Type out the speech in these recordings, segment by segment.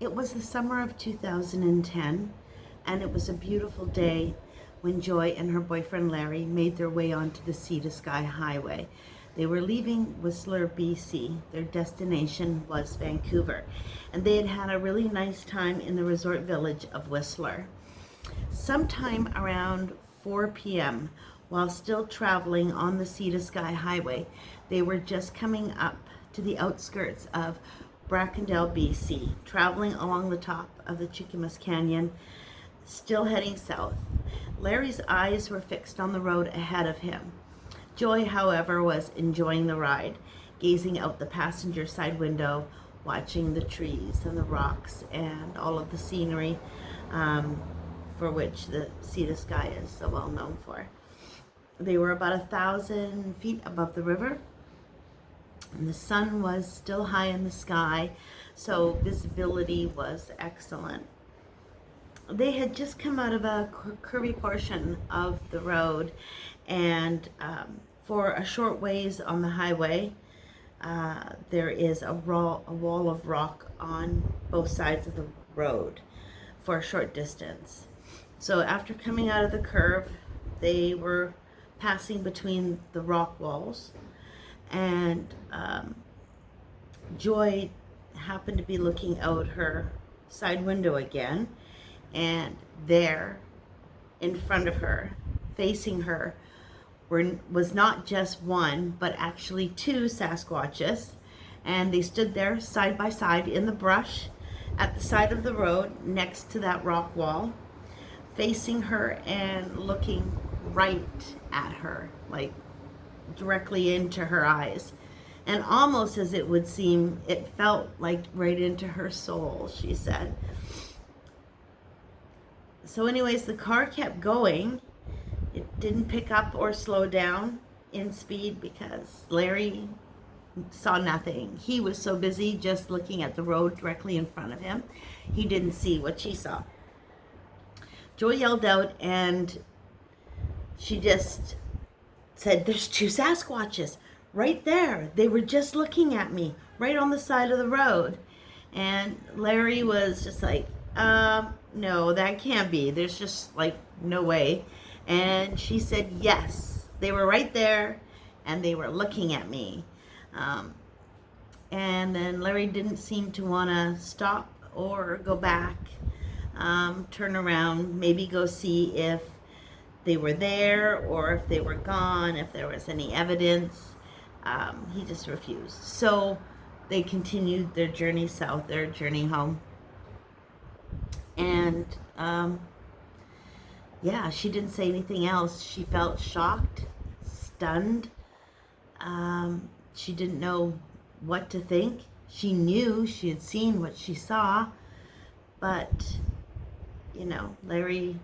It was the summer of 2010, and it was a beautiful day when Joy and her boyfriend Larry made their way onto the Sea to Sky Highway. They were leaving Whistler, BC. Their destination was Vancouver, and they had had a really nice time in the resort village of Whistler. Sometime around 4 p.m., while still traveling on the Sea to Sky Highway, they were just coming up to the outskirts of Brackendale, BC, traveling along the top of the Chickamus Canyon, still heading south. Larry's eyes were fixed on the road ahead of him. Joy, however, was enjoying the ride, gazing out the passenger side window, watching the trees and the rocks and all of the scenery for which the Sea to Sky is so well known for. They were about 1,000 feet above the river, and the sun was still high in the sky, so visibility was excellent. They had just come out of a curvy portion of the road, and for a short ways on the highway, there is a wall of rock on both sides of the road for a short distance. So after coming out of the curve, they were passing between the rock walls, and Joy happened to be looking out her side window again, and there in front of her, facing her, was not just one, but actually two Sasquatches, and they stood there side by side in the brush at the side of the road next to that rock wall, facing her and looking right at her, like directly into her eyes. And almost as it would seem, it felt like right into her soul, she said. So anyways, the car kept going. It didn't pick up or slow down in speed because Larry saw nothing. He was so busy just looking at the road directly in front of him, he didn't see what she saw. Joy yelled out, and she just said, "There's two Sasquatches right there. They were just looking at me right on the side of the road." And Larry was just like, no, that can't be. There's just like no way. And she said, "Yes, they were right there and they were looking at me." And then Larry didn't seem to want to stop or go back, turn around, maybe go see if they were there or if they were gone, if there was any evidence. He just refused. So they continued their journey south, their journey home. And yeah, she didn't say anything else. She felt shocked, stunned. She didn't know what to think. She knew she had seen what she saw, but Larry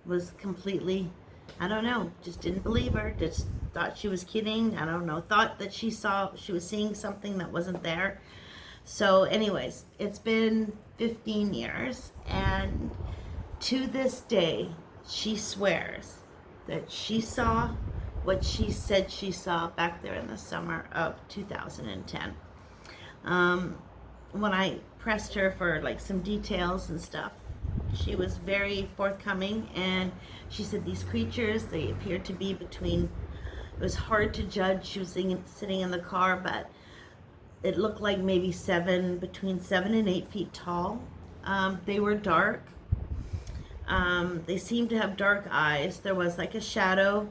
was completely, I don't know, just didn't believe her, just thought she was kidding. I don't know, thought that she was seeing something that wasn't there. So anyways, it's been 15 years, and to this day, she swears that she saw what she said she saw back there in the summer of 2010. When I pressed her for like some details and stuff, she was very forthcoming, and she said these creatures, they appeared to be between, it was hard to judge, she was sitting in the car, but it looked like maybe between 7 and 8 feet tall. They were dark. They seemed to have dark eyes. There was like a shadow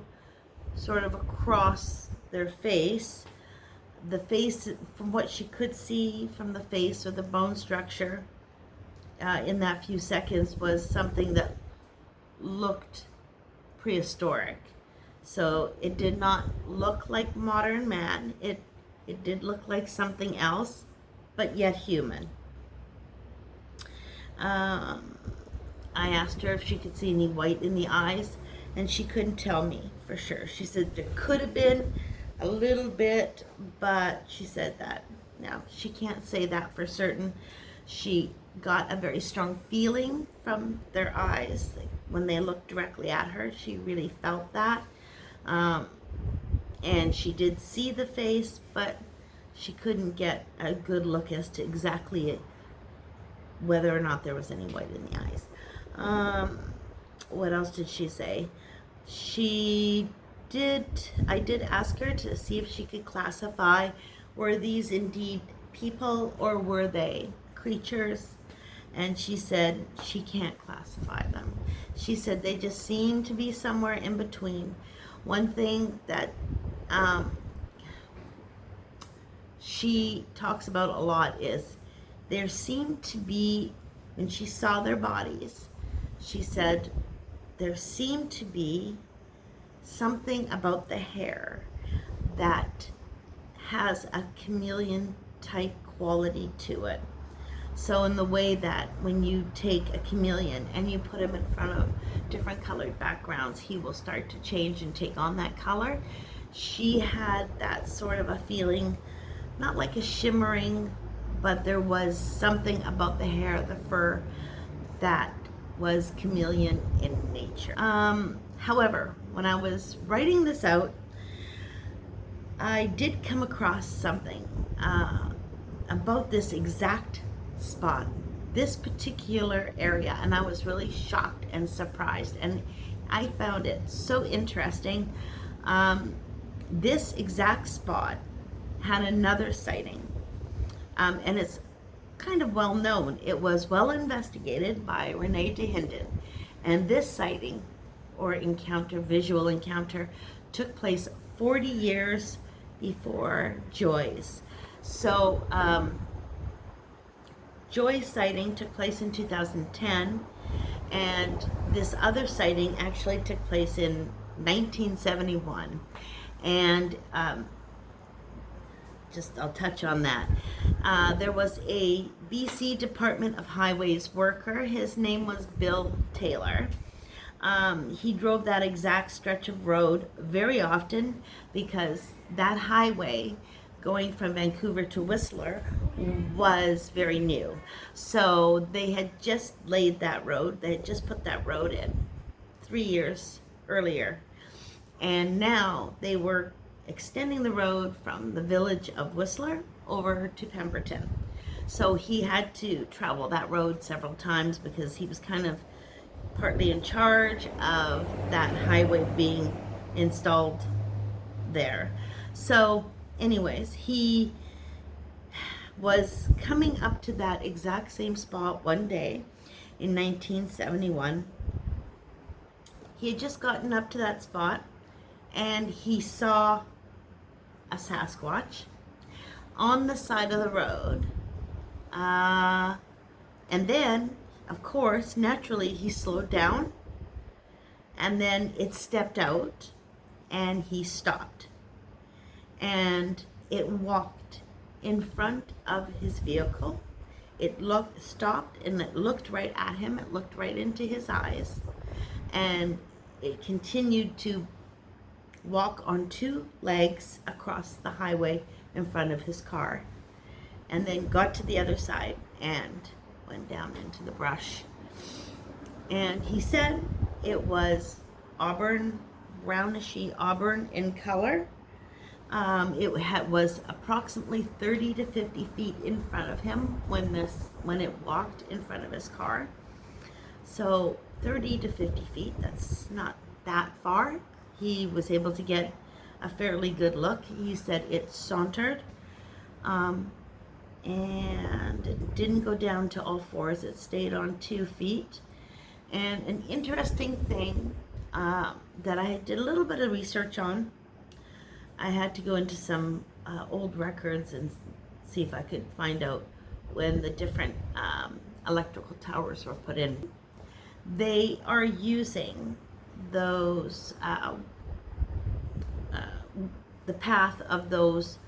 sort of across their face. The face, from what she could see from the face or the bone structure in that few seconds, was something that looked prehistoric. So it did not look like modern man. It did look like something else, but yet human. I asked her if she could see any white in the eyes, and she couldn't tell me for sure. She said there could have been a little bit, but she said that now she can't say that for certain. She got a very strong feeling from their eyes. Like when they looked directly at her, she really felt that. And she did see the face, but she couldn't get a good look as to exactly whether or not there was any white in the eyes. What else did she say? I did ask her to see if she could classify, were these indeed people or were they creatures? And she said she can't classify them. She said they just seem to be somewhere in between. One thing that she talks about a lot is there seemed to be, when she saw their bodies, she said there seemed to be something about the hair that has a chameleon type quality to it. So in the way that when you take a chameleon and you put him in front of different colored backgrounds, he will start to change and take on that color. She had that sort of a feeling, not like a shimmering, but there was something about the hair, the fur, that was chameleon in nature. However, when I was writing this out, I did come across something about this exact spot, this particular area, and I was really shocked and surprised, and I found it so interesting. This exact spot had another sighting, and it's kind of well known. It was well investigated by Renee DeHinden, and this sighting or encounter, visual encounter, took place 40 years before Joy's. So Joy's sighting took place in 2010, and this other sighting actually took place in 1971. And I'll touch on that. There was a BC Department of Highways worker. His name was Bill Taylor. He drove that exact stretch of road very often because that highway going from Vancouver to Whistler was very new. So they had just laid that road. They had just put that road in 3 years earlier. And now they were extending the road from the village of Whistler over to Pemberton. So he had to travel that road several times because he was kind of partly in charge of that highway being installed there. So anyways, he was coming up to that exact same spot one day in 1971. He had just gotten up to that spot and he saw a Sasquatch on the side of the road. And then, of course, naturally, he slowed down, and then it stepped out, and he stopped. And it walked in front of his vehicle. It stopped, and it looked right at him. It looked right into his eyes. And it continued to walk on two legs across the highway in front of his car, and then got to the other side and went down into the brush. And he said it was auburn, brownishy auburn in color. It was approximately 30 to 50 feet in front of him when it walked in front of his car. So 30 to 50 feet, that's not that far. He was able to get a fairly good look. He said it sauntered, and it didn't go down to all fours. It stayed on 2 feet. And an interesting thing that I did a little bit of research on, I had to go into some old records and see if I could find out when the different electrical towers were put in. They are using those, the path of those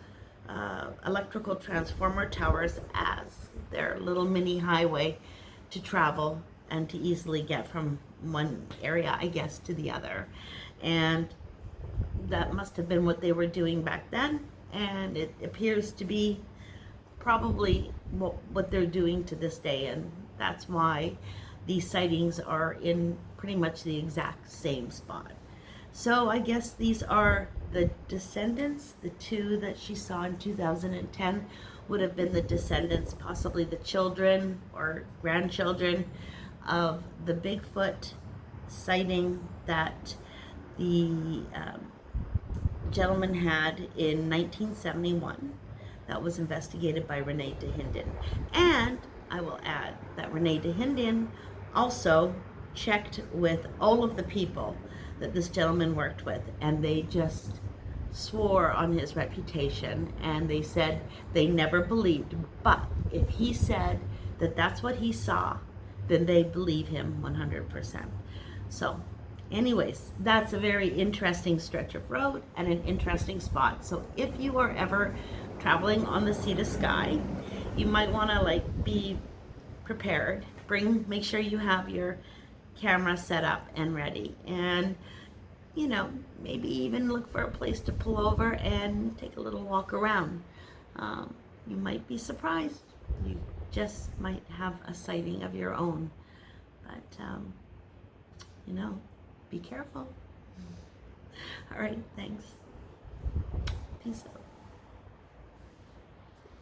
electrical transformer towers as their little mini highway to travel and to easily get from one area, I guess, to the other. And that must have been what they were doing back then, and it appears to be probably what they're doing to this day, and that's why these sightings are in pretty much the exact same spot. So I guess these are the descendants, the two that she saw in 2010. would have been the descendants, possibly the children or grandchildren of the Bigfoot sighting that the gentleman had in 1971 that was investigated by Renee DeHinden. And I will add that Renee DeHinden also checked with all of the people that this gentleman worked with, and they just swore on his reputation, and they said they never believed. But if he said that that's what he saw, then they believe him 100%. So anyways, that's a very interesting stretch of road and an interesting spot. So if you are ever traveling on the Sea to Sky, you might want to be prepared. Make sure you have your camera set up and ready, and maybe even look for a place to pull over and take a little walk around. You might be surprised. You just might have a sighting of your own. But, be careful. All right, thanks. Peace out.